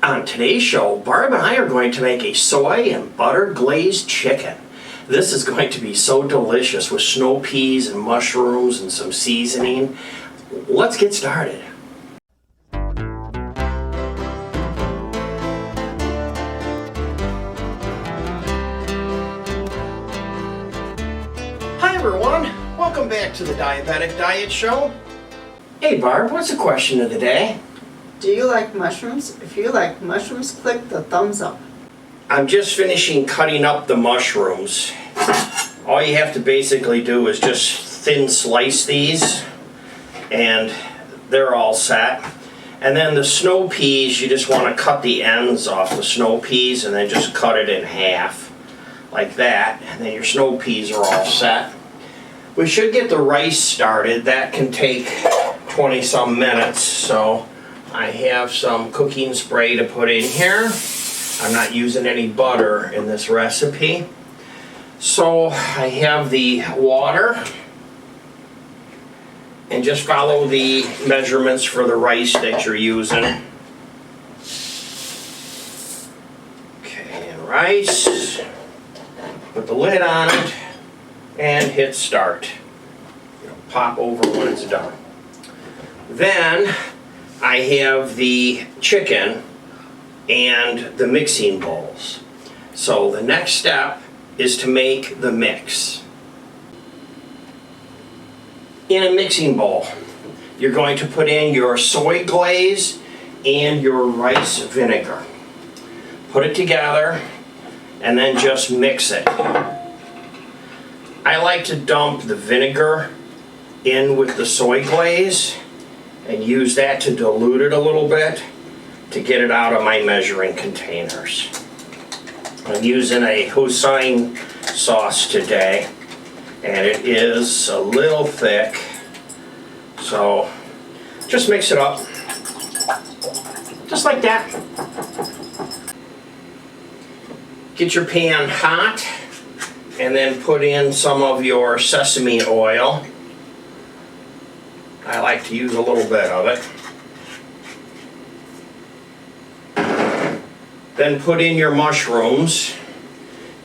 On today's show, Barb and I are going to make a soy and butter glazed chicken. This is going to be so delicious with snow peas and mushrooms and some seasoning. Let's get started. Hi everyone, welcome back to the Diabetic Diet Show. Hey Barb, what's the question of the day? Do you like mushrooms? If you like mushrooms, click the thumbs up. I'm just finishing cutting up the mushrooms. All you have to basically do is just thin slice these and they're all set. And then the snow peas, you just want to cut the ends off the snow peas and then just cut it in half like that. And then your snow peas are all set. We should get the rice started. That can take 20 some minutes. So I have some cooking spray to put in here. I'm not using any butter in this recipe. So I have the water, and just follow the measurements for the rice that you're using. Okay, and rice. Put the lid on it and hit start. It'll pop over when it's done. Then I have the chicken and the mixing bowls. So the next step is to make the mix. In a mixing bowl, you're going to put in your soy glaze and your rice vinegar. Put it together and then just mix it. I like to dump the vinegar in with the soy glaze and use that to dilute it a little bit to get it out of my measuring containers. I'm using a Hoisin sauce today, and it is a little thick, so just mix it up, just like that. Get your pan hot, and then put in some of your sesame oil. I like to use a little bit of it. Then put in your mushrooms.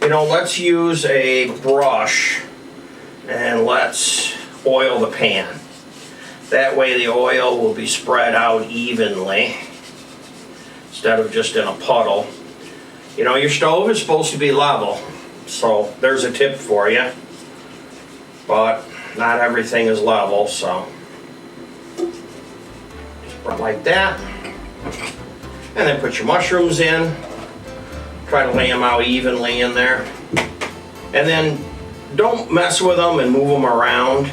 You know, let's use a brush and let's oil the pan. That way the oil will be spread out evenly instead of just in a puddle. You know, your stove is supposed to be level, so there's a tip for you. But not everything is level, so just put it like that. And then put your mushrooms in. Try to lay them out evenly in there. And then don't mess with them and move them around.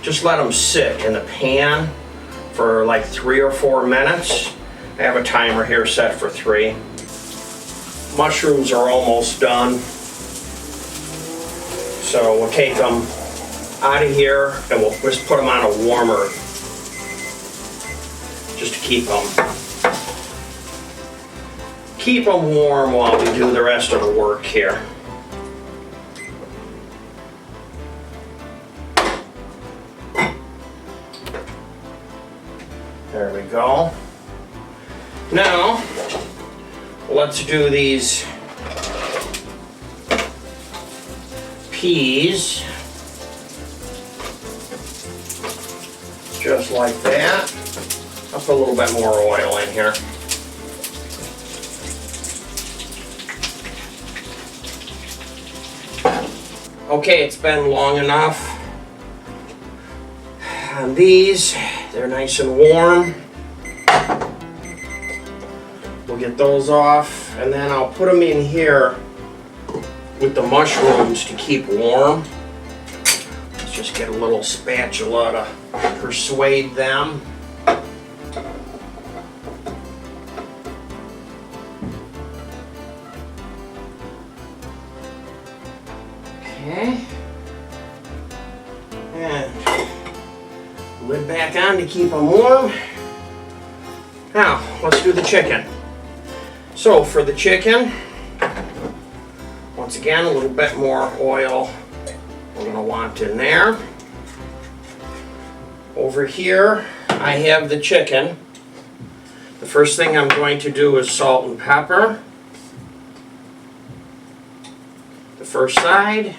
Just let them sit in the pan for like 3 or 4 minutes. I have a timer here set for 3. Mushrooms are almost done. So we'll take them out of here and we'll just put them on a warmer just to keep them warm while we do the rest of the work here. There we go. Now, let's do these peas. Just like that. I'll put a little bit more oil in here. Okay, it's been long enough. And these, they're nice and warm. We'll get those off, and then I'll put them in here with the mushrooms to keep warm. Let's just get a little spatula to persuade them. Okay, and lid back on to keep them warm. Now, let's do the chicken. So for the chicken, once again, a little bit more oil we're going to want in there. Over here, I have the chicken. The first thing I'm going to do is salt and pepper. The first side.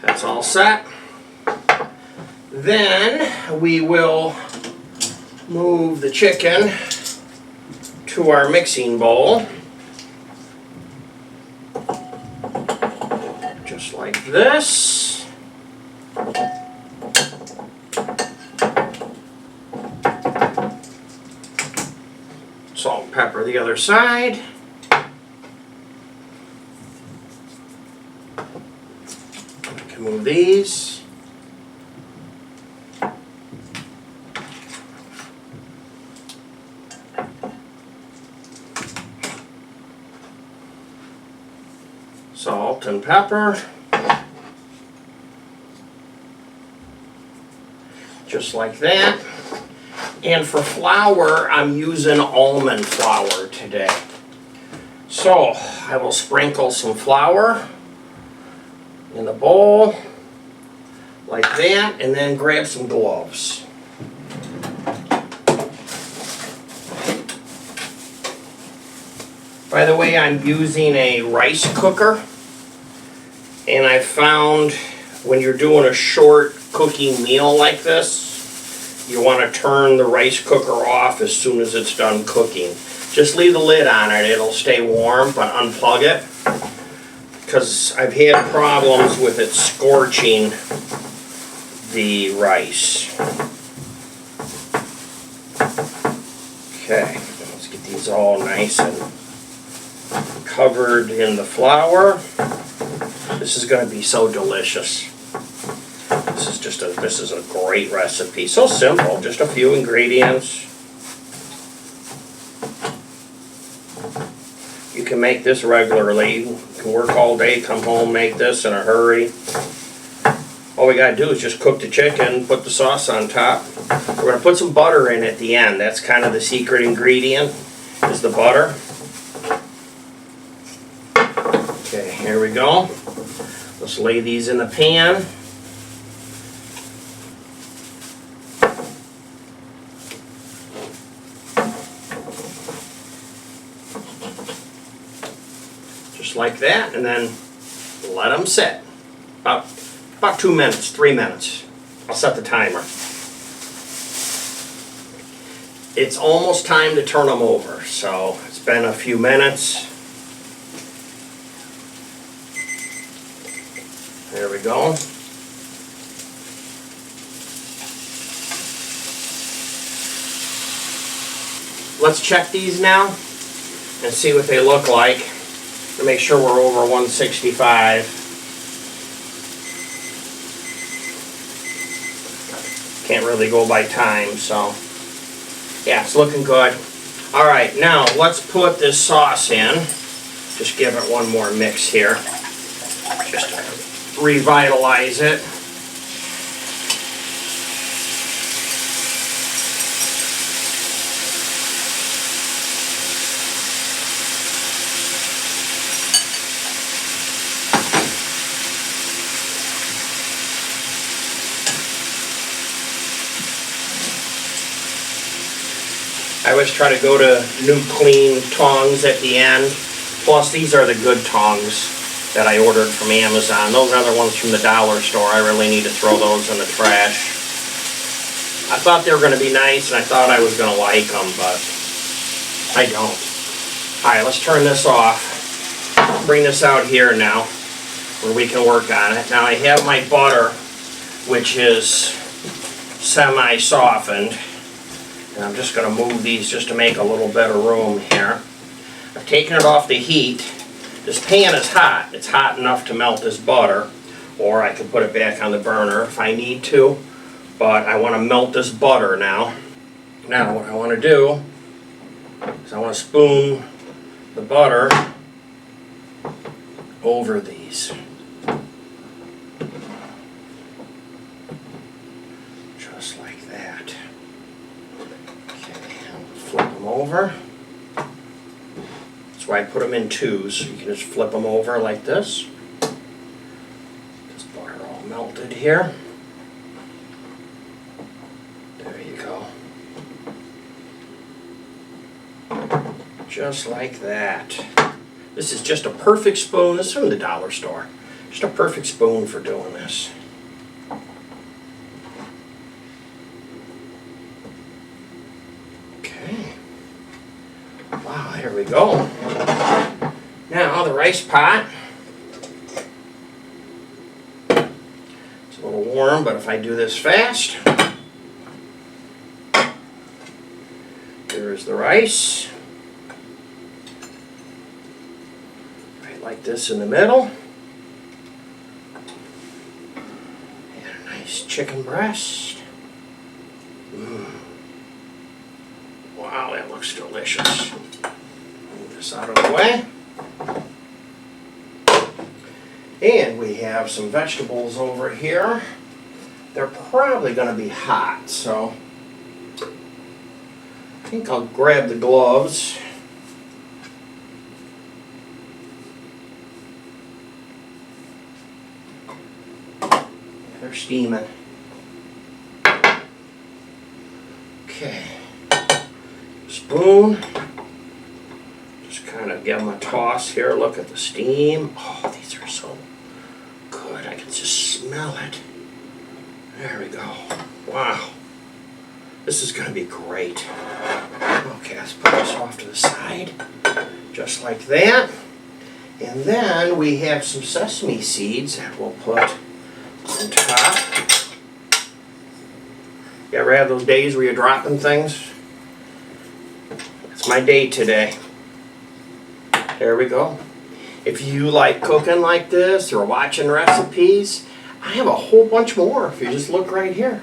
That's all set. Then we will move the chicken to our mixing bowl. Just like this. Salt and pepper the other side. I can move these. Salt and pepper. Just like that. And for flour, I'm using almond flour today. So I will sprinkle some flour in the bowl like that, and then grab some gloves. By the way, I'm using a rice cooker, and I found when you're doing a short cooking meal like this, you want to turn the rice cooker off as soon as it's done cooking. Just leave the lid on it, it'll stay warm, but unplug it, because I've had problems with it scorching the rice. Okay, let's get these all nice and covered in the flour. This is going to be so delicious. This is a great recipe. So simple, just a few ingredients. You can make this regularly. You can work all day, come home, make this in a hurry. All we gotta do is just cook the chicken, put the sauce on top. We're gonna put some butter in at the end. That's kind of the secret ingredient, is the butter. Okay, here we go. Let's lay these in the pan. Just like that, and then let them sit. About 2 minutes, 3 minutes. I'll set the timer. It's almost time to turn them over, so it's been a few minutes. There we go. Let's check these now and see what they look like to make sure we're over 165. Can't really go by time, so yeah, it's looking good. All right, now let's put this sauce in. Just give it one more mix here, just to revitalize it. I always try to go to new clean tongs at the end. Plus, these are the good tongs that I ordered from Amazon. Those other ones from the dollar store, I really need to throw those in the trash. I thought they were going to be nice, and I thought I was going to like them, but I don't. Alright, let's turn this off. Bring this out here now, where we can work on it. Now I have my butter, which is semi-softened. And I'm just going to move these just to make a little bit of room here. I've taken it off the heat. This pan is hot. It's hot enough to melt this butter, or I can put it back on the burner if I need to. But I want to melt this butter now. Now what I want to do is I want to spoon the butter over these. Just like that. Flip them over. That's why I put them in twos, so you can just flip them over like this. This butter all melted here. Just like that. This is just a perfect spoon. This is from the dollar store. Just a perfect spoon for doing this. Okay. Wow, there we go. Now the rice pot. It's a little warm, but if I do this fast, there's the rice. Right like this in the middle. And a nice chicken breast. Wow, that looks delicious. Move this out of the way. And we have some vegetables over here. They're probably going to be hot, so I think I'll grab the gloves. They're steaming. Okay. Spoon. Just kind of give them a toss here. Look at the steam. Oh, these are so good. I can just smell it. There we go. Wow. This is going to be great. Okay, let's put this off to the side. Just like that. And then we have some sesame seeds that we'll put on top. You ever have those days where you're dropping things? It's my day today. There we go. If you like cooking like this or watching recipes, I have a whole bunch more if you just look right here.